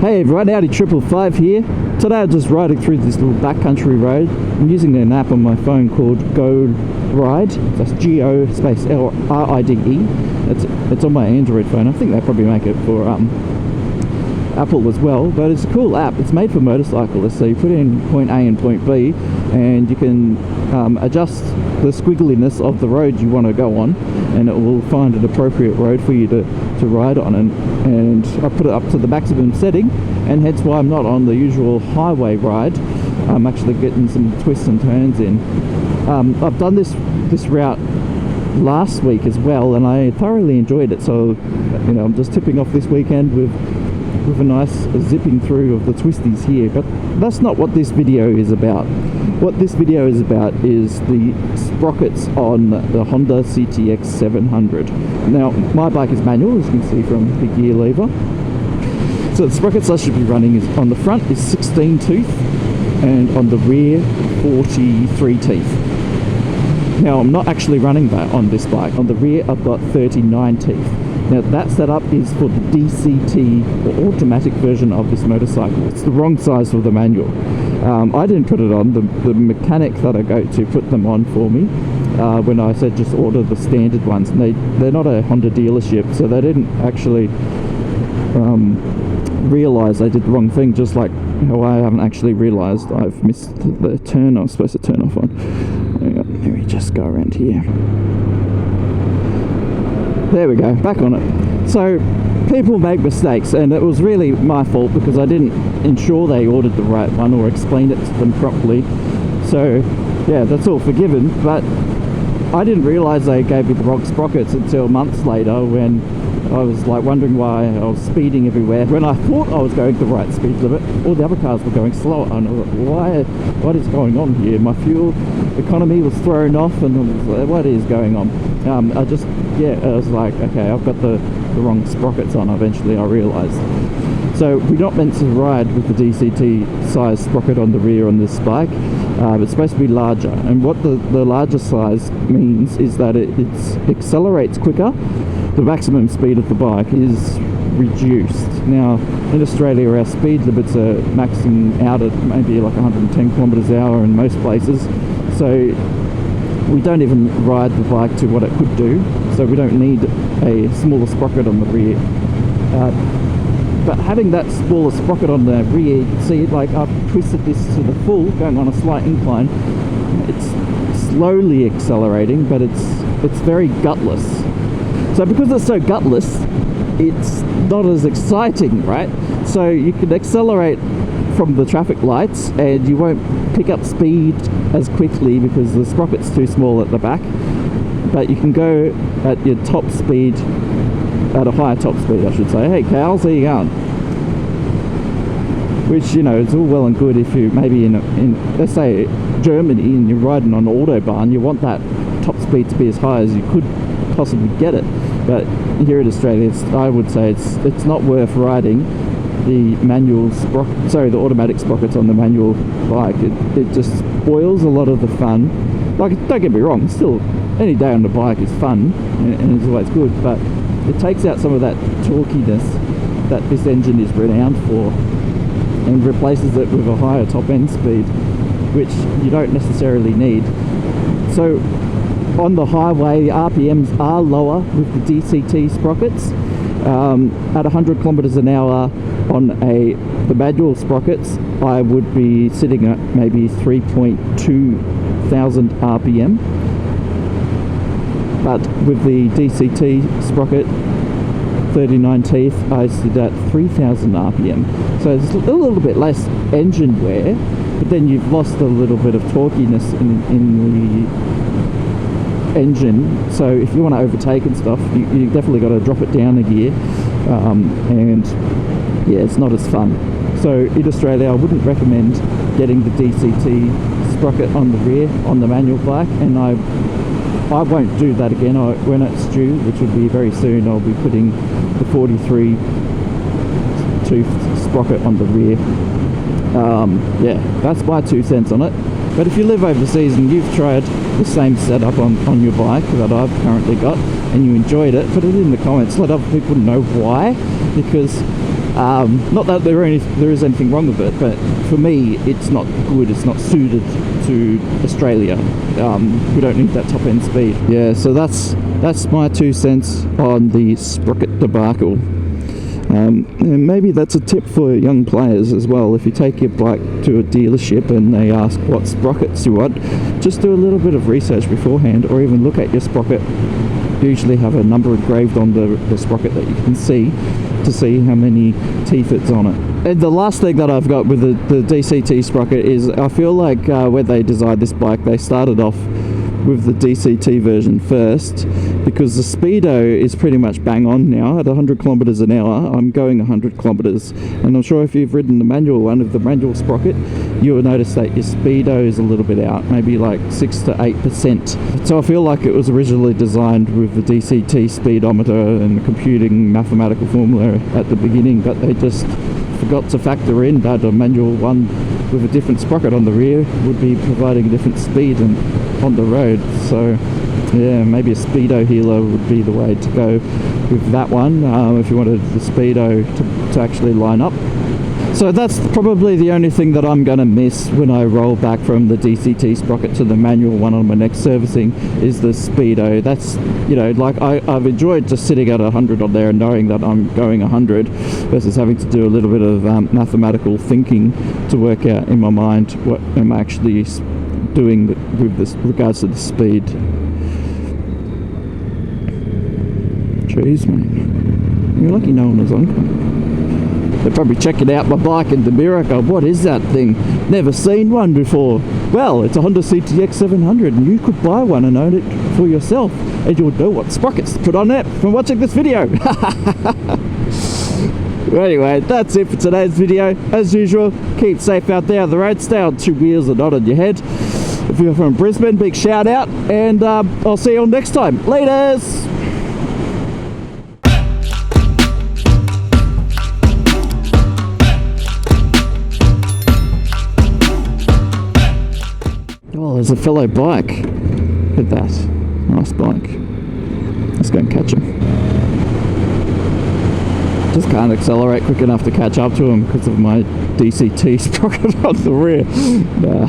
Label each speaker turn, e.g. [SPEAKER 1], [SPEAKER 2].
[SPEAKER 1] Hey everyone, Audi 555 here. Today I'm just riding through this little backcountry road. I'm using an app on my phone called Go Ride. That's G-O space L-R-I-D-E. It's on my Android phone. I think they probably make it for Apple as well, but it's a cool app. It's made for motorcyclists, so you put in point A and point B and you can adjust the squiggliness of the road you want to go on, and it will find an appropriate road for you to ride on, and I put it up to the maximum setting, and hence why I'm not on the usual highway ride. I'm actually getting some twists and turns in. I've done this route last week as well, and I thoroughly enjoyed it, so you know, I'm just tipping off this weekend with a nice zipping through of the twisties here. But that's not what this video is about. What this video is about is the sprockets on the Honda CTX700. Now, my bike is manual, as you can see from the gear lever. So the sprockets I should be running is on the front is 16 teeth, and on the rear 43 teeth. Now, I'm not actually running that on this bike. On the rear, I've got 39 teeth. Now, that setup is for the DCT, or automatic version of this motorcycle. It's the wrong size for the manual. I didn't put it on. The mechanic that I go to put them on for me when I said just order the standard ones. And they're not a Honda dealership, so they didn't actually realise I did the wrong thing, just like how I haven't actually realised I've missed the turn I was supposed to turn off on. Let me just go around here. There we go, back on it. So people make mistakes, and it was really my fault because I didn't ensure they ordered the right one or explained it to them properly. So yeah, that's all forgiven, but I didn't realise they gave me the wrong sprockets until months later, when I was like wondering why I was speeding everywhere when I thought I was going the right speed limit. All the other cars were going slower, and I was like, what is going on here? My fuel economy was thrown off, and I was like, what is going on? I was like, okay, I've got the wrong sprockets on. Eventually I realised. So we're not meant to ride with the DCT size sprocket on the rear on this bike. It's supposed to be larger, and what the larger size means is that it accelerates quicker. The maximum speed of the bike is reduced. Now, in Australia, our speed limits are maxing out at maybe like 110 kilometers an hour in most places. So we don't even ride the bike to what it could do. So we don't need a smaller sprocket on the rear. But having that smaller sprocket on the rear, you can see, like, I've twisted this to the full, going on a slight incline. It's slowly accelerating, but it's very gutless. So because it's so gutless, it's not as exciting, right? So you can accelerate from the traffic lights and you won't pick up speed as quickly because the sprocket's too small at the back. But you can go at your top speed, at a higher top speed I should say. Hey cows, how you going? Which, you know, it's all well and good if you maybe in let's say Germany and you're riding on Autobahn, you want that top speed to be as high as you could possibly get it. But here in Australia, I would say it's not worth riding the manual the automatic sprockets on the manual bike. It just spoils a lot of the fun. Like, don't get me wrong, still any day on the bike is fun and it's always good, but it takes out some of that torquiness that this engine is renowned for and replaces it with a higher top end speed, which you don't necessarily need. So on the highway, the RPMs are lower with the DCT sprockets. At 100 kilometers an hour on the manual sprockets, I would be sitting at maybe 3.2 thousand RPM. But with the DCT sprocket, 39 teeth, I sit at 3,000 RPM. So it's a little bit less engine wear, but then you've lost a little bit of torquiness in the engine. So if you want to overtake and stuff, you definitely got to drop it down a gear, and yeah, it's not as fun. So in Australia, I wouldn't recommend getting the DCT sprocket on the rear on the manual bike, and I won't do that again. When it's due, which will be very soon, I'll be putting the 43 tooth sprocket on the rear. Yeah, that's my 2 cents on it. But if you live overseas and you've tried the same setup on your bike that I've currently got and you enjoyed it, put it in the comments, let other people know why, because Not that there is anything wrong with it, but for me it's not good, it's not suited to Australia. We don't need that top end speed. Yeah, so that's my 2 cents on the sprocket debacle. And maybe that's a tip for young players as well. If you take your bike to a dealership and they ask what sprockets you want, just do a little bit of research beforehand, or even look at your sprocket. Usually have a number engraved on the sprocket that you can see, to see how many teeth it's on it. And the last thing that I've got with the DCT sprocket is, I feel like when they designed this bike, they started off with the DCT version first, because the speedo is pretty much bang on now at 100 kilometers an hour. I'm going 100 kilometers, and I'm sure if you've ridden the manual one of the manual sprocket, you will notice that your speedo is a little bit out, maybe like 6 to 8%. So I feel like it was originally designed with the DCT speedometer and the computing mathematical formula at the beginning, but they just forgot to factor in that a manual one with a different sprocket on the rear would be providing a different speed and on the road. So yeah, maybe a speedo healer would be the way to go with that one, if you wanted the speedo to actually line up. So that's probably the only thing that I'm going to miss when I roll back from the DCT sprocket to the manual one on my next servicing, is the speedo. That's, you know, like I've enjoyed just sitting at 100 on there and knowing that I'm going 100, versus having to do a little bit of mathematical thinking to work out in my mind what I'm actually doing with this regards to the speed. Jeez, man, you're lucky no one was on. They're probably checking out my bike in the mirror, go, what is that thing? Never seen one before. Well, it's a Honda CTX700, and you could buy one and own it for yourself, and you'll know what sprockets to put on it from watching this video. Anyway, that's it for today's video. As usual, keep safe out there on the road, stay on two wheels and not on your head. If you're from Brisbane, big shout out, and I'll see you all next time. Laters! Oh, there's a fellow bike. Look at that. Nice bike. Let's go and catch him. Just can't accelerate quick enough to catch up to him because of my DCT sprocket on the rear. Nah.